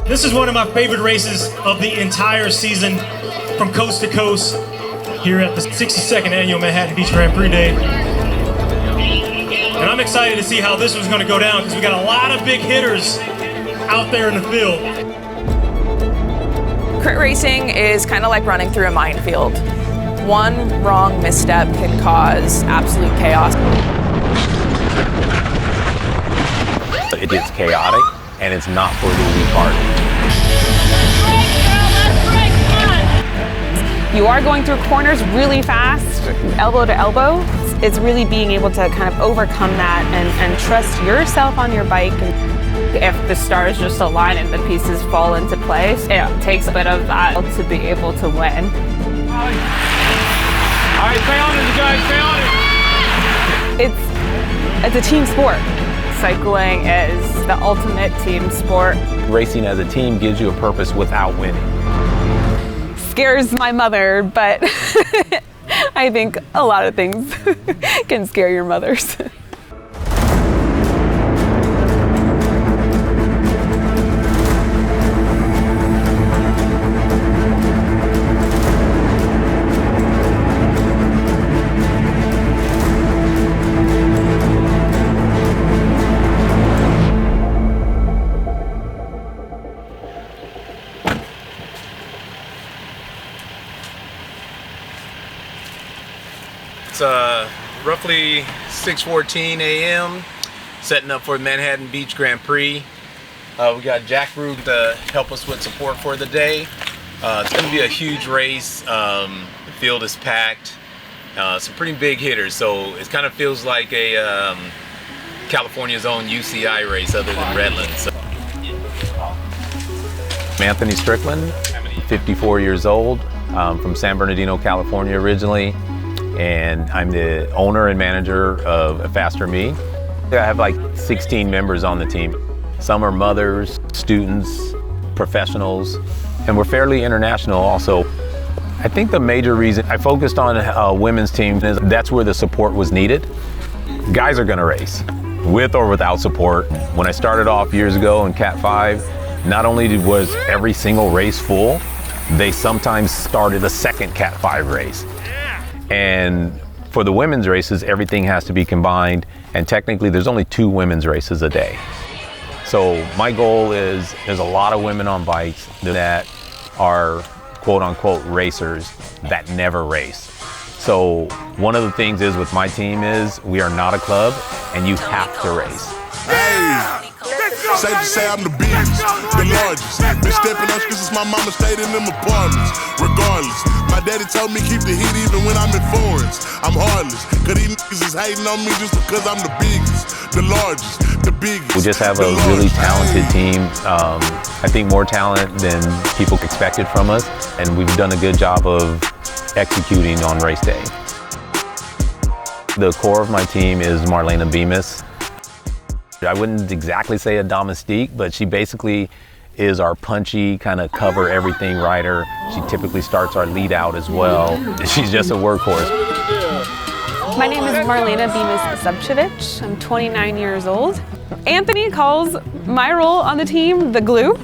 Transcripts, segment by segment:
This is one of my favorite races of the entire season, from coast to coast, here at the 62nd Annual Manhattan Beach Grand Prix Day. And I'm excited to see how this one's going to go down, because we got a lot of big hitters out there in the field. Crit racing is kind of like running through a minefield. One wrong misstep can cause absolute chaos. It gets chaotic, and it's not for the weak-hearted. You are going through corners really fast, elbow to elbow. It's really being able to kind of overcome that and trust yourself on your bike. If the stars just align and the pieces fall into place, it takes a bit of that to be able to win. All right, stay on it, you guys, stay on it. It's a team sport. Cycling is the ultimate team sport. Racing as a team gives you a purpose without winning. Scares my mother, but I think a lot of things can scare your mothers. It's roughly 6:14 a.m. setting up for the Manhattan Beach Grand Prix. We got Jack Root to help us with support for the day. It's going to be a huge race. The field is packed. Some pretty big hitters, so it kind of feels like a California's own UCI race other than Redlands. So. I'm Anthony Strickland, 54 years old, from San Bernardino, California originally. And I'm the owner and manager of Faster Me. I have like 16 members on the team. Some are mothers, students, professionals, and we're fairly international also. I think the major reason I focused on a women's team is that's where the support was needed. Guys are gonna race, with or without support. When I started off years ago in Cat 5, not only was every single race full, they sometimes started a second Cat 5 race. And for the women's races, everything has to be combined, and technically there's only 2 women's races a day. So my goal is there's a lot of women on bikes that are quote unquote racers that never race. So one of the things is with my team is we are not a club and you have to race. Hey. Safe to say I'm the biggest, the largest. Been stepping up since my mama stayed in them apartments. Regardless, my daddy told me keep the heat even when I'm in foreigns. I'm heartless, cause these niggas is hating on me just because I'm the biggest, the largest, the biggest. We just have a really talented team. I think more talent than people expected from us, and we've done a good job of executing on race day. The core of my team is Marlena Bemis. I wouldn't exactly say a domestique, but she basically is our punchy, kind of cover everything rider. She typically starts our lead out as well. She's just a workhorse. My name is Marlena Bemis-Subchevich. I'm 29 years old. Anthony calls my role on the team the glue.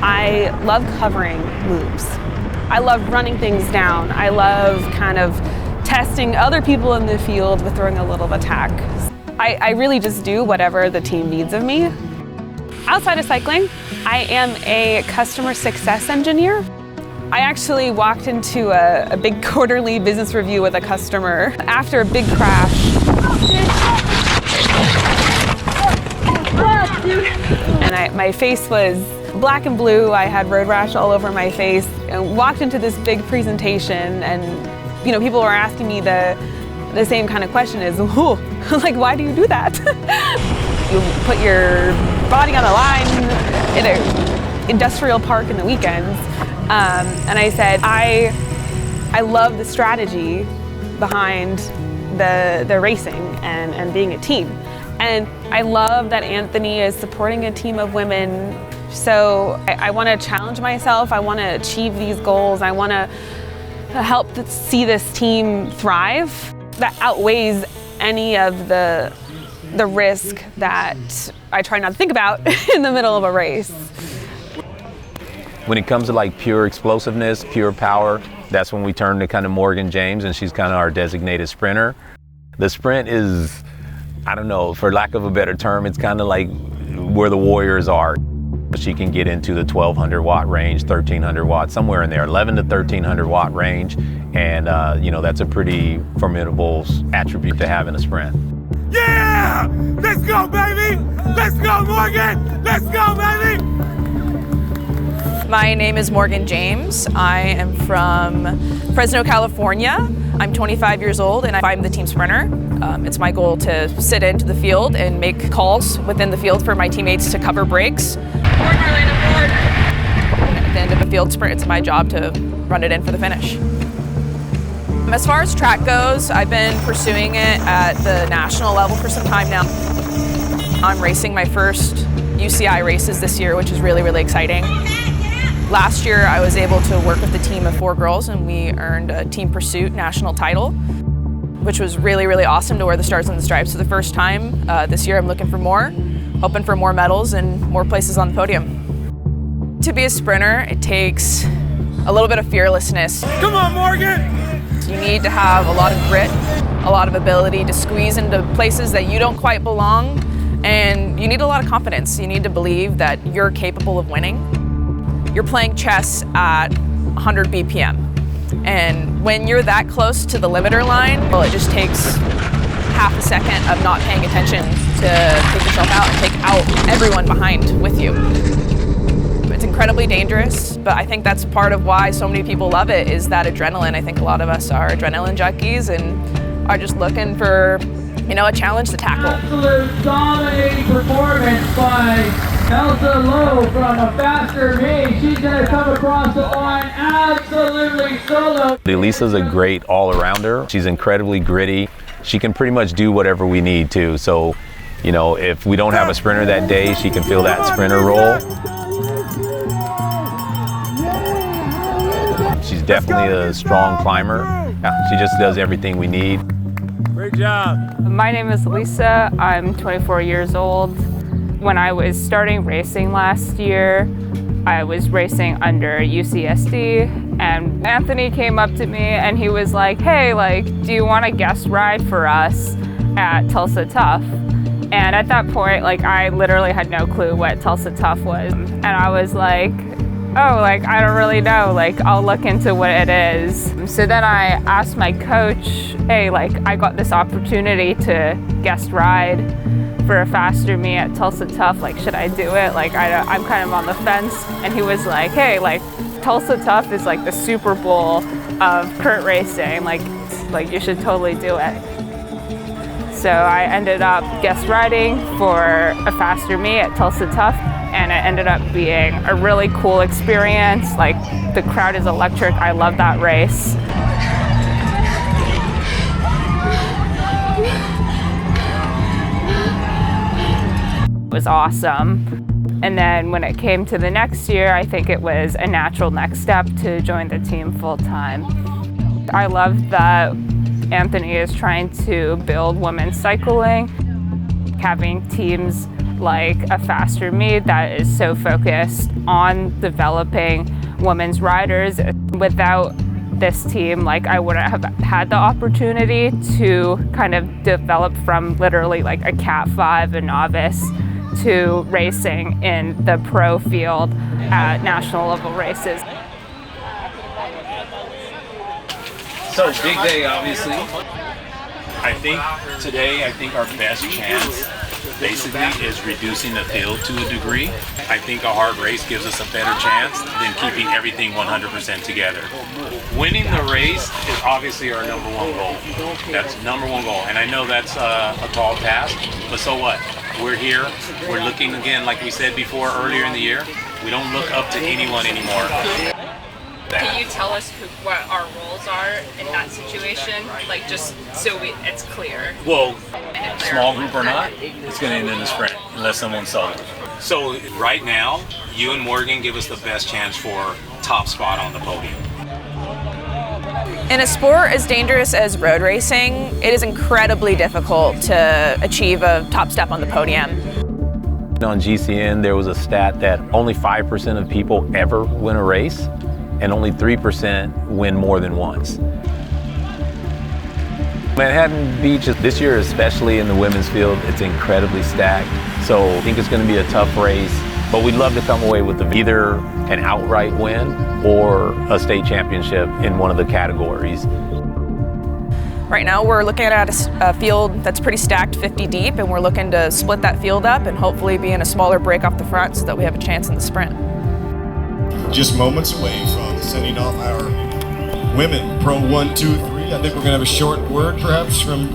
I love covering moves. I love running things down. I love kind of testing other people in the field with throwing a little attack. I really just do whatever the team needs of me. Outside of cycling, I am a customer success engineer. I actually walked into a big quarterly business review with a customer after a big crash. And my face was black and blue. I had road rash all over my face. And walked into this big presentation, and people were asking me the same kind of question is, like, why do you do that? You put your body on the line in an industrial park in the weekends. And I said, I love the strategy behind the racing and being a team. And I love that Anthony is supporting a team of women. So I want to challenge myself. I want to achieve these goals. I want to help see this team thrive. That outweighs any of the risk that I try not to think about in the middle of a race. When it comes to like pure explosiveness, pure power, that's when we turn to kind of Morgan James, and she's kind of our designated sprinter. The sprint is, I don't know, for lack of a better term, it's kind of like where the warriors are. She can get into the 1200 watt range, 1300 watts, somewhere in there, 11 to 1300 watt range. And you know, that's a pretty formidable attribute to have in a sprint. Yeah! Let's go, baby! Let's go, Morgan! Let's go, baby! My name is Morgan James. I am from Fresno, California. I'm 25 years old and I'm the team sprinter. It's my goal to sit into the field and make calls within the field for my teammates to cover breaks. At the end of a field sprint, it's my job to run it in for the finish. As far as track goes, I've been pursuing it at the national level for some time now. I'm racing my first UCI races this year, which is really, really exciting. Last year, I was able to work with a team of 4 girls and we earned a team pursuit national title, which was really, really awesome to wear the Stars and the Stripes for the first time. This year, I'm looking for more, hoping for more medals and more places on the podium. To be a sprinter, it takes a little bit of fearlessness. Come on, Morgan! You need to have a lot of grit, a lot of ability to squeeze into places that you don't quite belong, and you need a lot of confidence. You need to believe that you're capable of winning. You're playing chess at 100 BPM. And when you're that close to the limiter line, well, it just takes half a second of not paying attention to take yourself out and take out everyone behind with you. It's incredibly dangerous, but I think that's part of why so many people love it, is that adrenaline. I think a lot of us are adrenaline junkies and are just looking for, you know, a challenge to tackle. Absolute dominating performance by Elsa Lowe from A Faster Me. She's going to come across the line absolutely solo. Elisa's a great all-arounder. She's incredibly gritty. She can pretty much do whatever we need to. So, you know, if we don't have a sprinter that day, she can fill that sprinter role. She's definitely a strong climber. She just does everything we need. Great job. My name is Lisa. I'm 24 years old. When I was starting racing last year, I was racing under UCSD, and Anthony came up to me and he was like, hey, like, do you want to guest ride for us at Tulsa Tough? And at that point, like, I literally had no clue what Tulsa Tough was. And I was like, oh, like, I don't really know, like, I'll look into what it is. So then I asked my coach, hey, like, I got this opportunity to guest ride for A Faster Me at Tulsa Tough, like, should I do it? Like, I'm kind of on the fence. And he was like, hey, like, Tulsa Tough is like the Super Bowl of kart racing, like you should totally do it. So I ended up guest riding for A Faster Me at Tulsa Tough, and it ended up being a really cool experience. Like, the crowd is electric. I love that race. It was awesome. And then when it came to the next year, I think it was a natural next step to join the team full time. I love that Anthony is trying to build women's cycling, having teams like A Faster Me that is so focused on developing women's riders. Without this team, like, I wouldn't have had the opportunity to kind of develop from literally like a Cat 5, a novice, to racing in the pro field at national level races. So, big day, obviously. I think today, our best chance basically is reducing the field to a degree. I think a hard race gives us a better chance than keeping everything 100% together. Winning the race is obviously our number one goal. That's number one goal. And I know that's a tall task, but so what? We're here. We're looking again, like we said before earlier in the year, we don't look up to anyone anymore. Can you tell us what our roles are in that situation? Like, just so it's clear. Well, small group or not, it's going to end in the sprint unless someone's solo. So right now, you and Morgan give us the best chance for top spot on the podium. In a sport as dangerous as road racing, it is incredibly difficult to achieve a top step on the podium. On GCN, there was a stat that only 5% of people ever win a race, and only 3% win more than once. Manhattan Beach, this year especially in the women's field, it's incredibly stacked. So I think it's going to be a tough race, but we'd love to come away with either an outright win or a state championship in one of the categories. Right now we're looking at a field that's pretty stacked, 50 deep, and we're looking to split that field up and hopefully be in a smaller break off the front so that we have a chance in the sprint. Just moments away from sending off our women Pro 1, 2, 3. I think we're going to have a short word perhaps from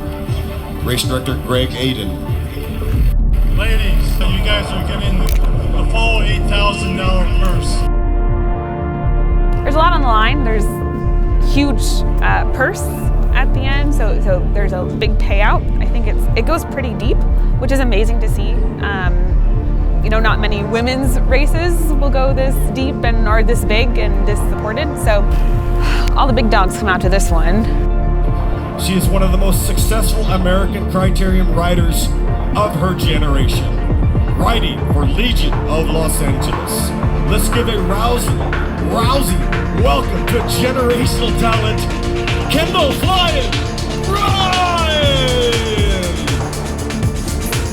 race director Greg Aiden. Ladies, you guys are getting the full $8,000 purse. There's a lot on the line. There's huge purse at the end, so there's a big payout. I think it goes pretty deep, which is amazing to see. You know, not many women's races will go this deep and are this big and this supported, so all the big dogs come out to this one. She is one of the most successful American criterium riders of her generation, riding for Legion of Los Angeles. Let's give a rousing welcome to generational talent, Kendall Flyen Ryan!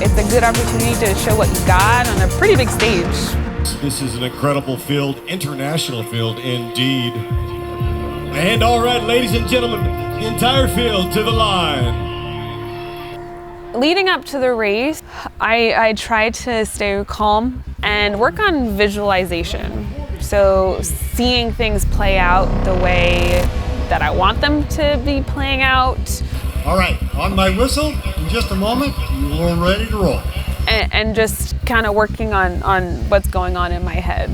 It's a good opportunity to show what you got on a pretty big stage. This is an incredible field, international field indeed. And all right, ladies and gentlemen, the entire field to the line. Leading up to the race, I tried to stay calm and work on visualization. So seeing things play out the way that I want them to be playing out. All right, on my whistle, in just a moment, we're ready to roll. And just kind of working on what's going on in my head.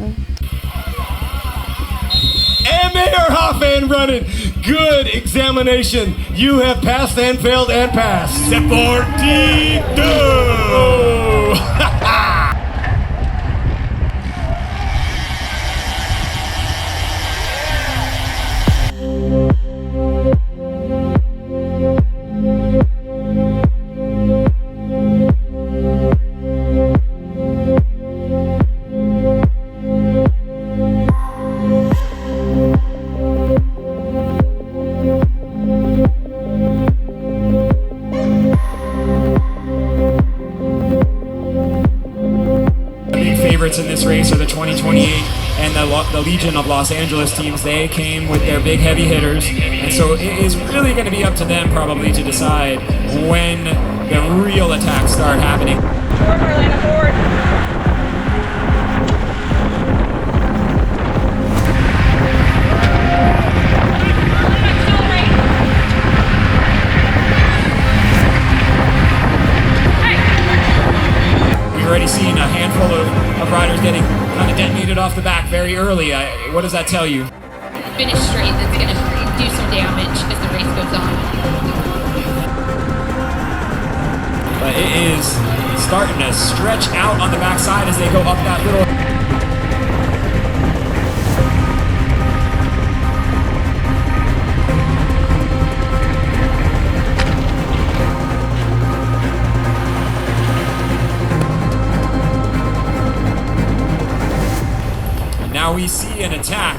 And they are off and running. Good examination. You have passed and failed and passed. Deportivo! Favorites in this race are the 2028 and the Legion of Los Angeles teams. They came with their big heavy hitters, and so it is really going to be up to them probably to decide when the real attacks start happening. Forward, Marlena, forward. We've already seen a handful of riders getting kind of detonated off the back very early. What does that tell you? Finish straight, that's going to do some damage as the race goes on. But it is starting to stretch out on the backside as they go up that little. Now we see an attack.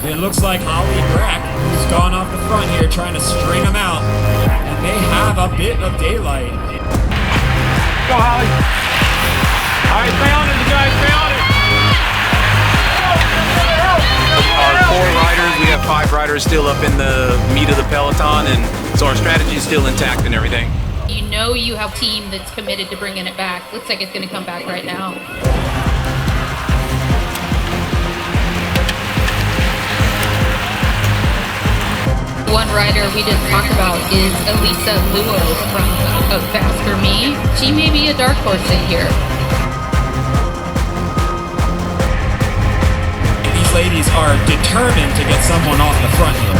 It looks like Holly Brack has gone off the front here trying to string them out. And they have a bit of daylight. Go, Holly. All right, stay on it, you guys, stay on it. Our 4 riders, we have 5 riders still up in the meat of the peloton, and so our strategy is still intact and everything. You know you have a team that's committed to bringing it back. Looks like it's going to come back right now. One rider we didn't talk about is Elisa Luo from Faster Me. She may be a dark horse in here. These ladies are determined to get someone off the front here.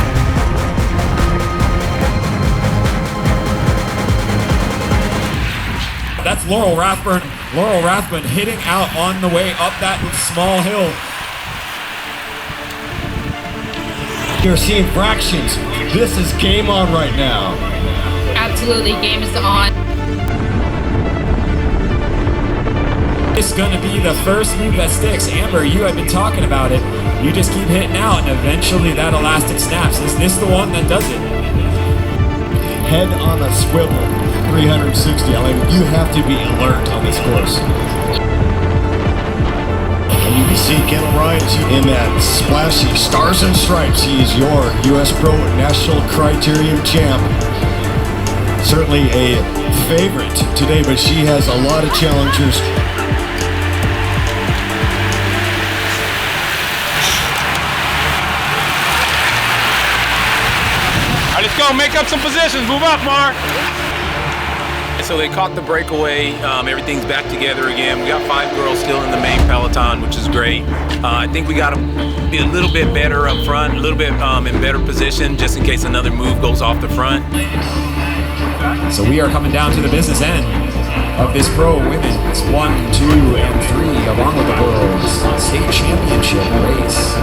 That's Laurel Rathburn. Laurel Rathburn hitting out on the way up that small hill. You're seeing fractions. This is game on right now. Absolutely, game is on. It's gonna be the first move that sticks. Amber, you have been talking about it. You just keep hitting out and eventually that elastic snaps. Is this the one that does it? Head on a swivel, 360. I mean, you have to be alert on this course. And you can see Kendall Ryan in that splashy Stars and Stripes. He is your U.S. Pro National Criterium champ. Certainly a favorite today, but she has a lot of challengers. All right, let's go. Make up some positions. Move up, Mark. So they caught the breakaway. Everything's back together again. We got 5 girls still in the main peloton, which is great. I think we got to be a little bit better up front, a little bit in better position, just in case another move goes off the front. So we are coming down to the business end of this pro women's 1, 2, and 3, along with the world's state championship race.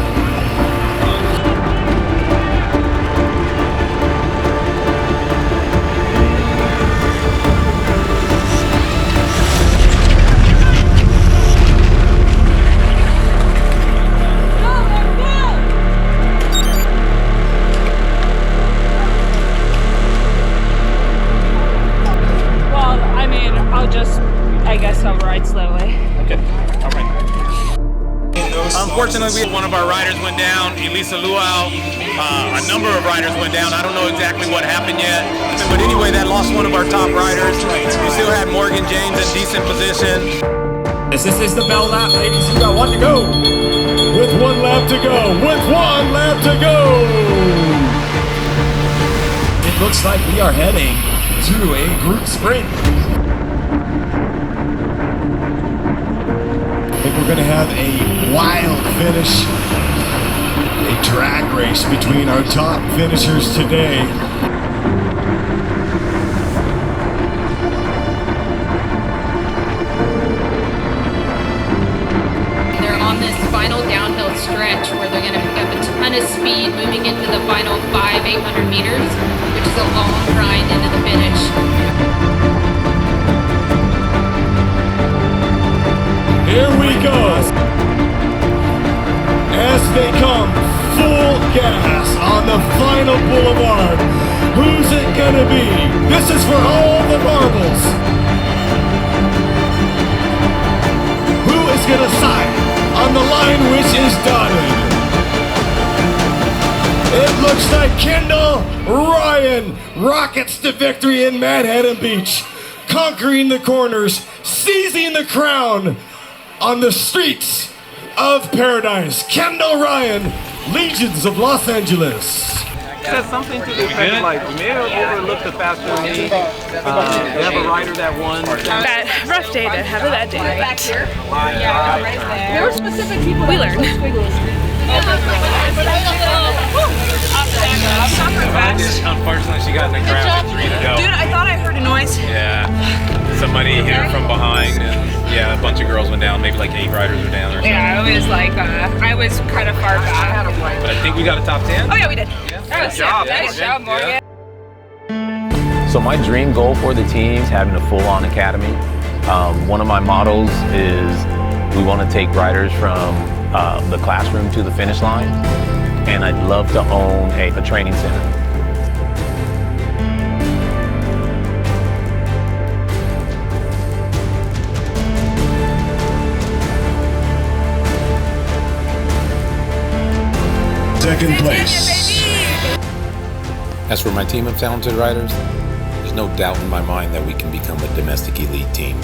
Unfortunately, one of our riders went down, Elisa Luau. A number of riders went down. I don't know exactly what happened yet. But anyway, that lost one of our top riders. We still had Morgan James in decent position. This is the bell lap, ladies. You got 1 to go. With 1 lap to go. With 1 lap to go. It looks like we are heading to a group sprint. I think we're going to have a wild finish, a drag race between our top finishers today. They're on this final downhill stretch where they're going to pick up a ton of speed moving into the final 800 meters, which is a long grind into the finish. Here we go, as they come full gas on the final boulevard. Who's it gonna be? This is for all the marbles. Who is gonna sign on the line which is dotted? It looks like Kendall Ryan rockets to victory in Manhattan Beach, conquering the corners, seizing the crown on the streets of paradise. Kendall Ryan, Legions of Los Angeles. Says something to the effect like, you may have overlooked the faster than me. You have a rider that won. Rough day to have that day. Back here? Yeah, right there. There were specific people We learned. Unfortunately, she got in the crowd with 3 to go. Dude, I thought I heard a noise. Yeah, somebody hit her from behind, and yeah, a bunch of girls went down. Maybe like 8 riders were down or something. Yeah, it was like, I was kind of far back. But I think we got a top 10. Oh yeah, we did. Good job. Nice job, Morgan. So my dream goal for the team is having a full-on academy. One of my models is we want to take riders from the classroom to the finish line, and I'd love to own a training center. Second place. As for my team of talented riders, there's no doubt in my mind that we can become a domestic elite team.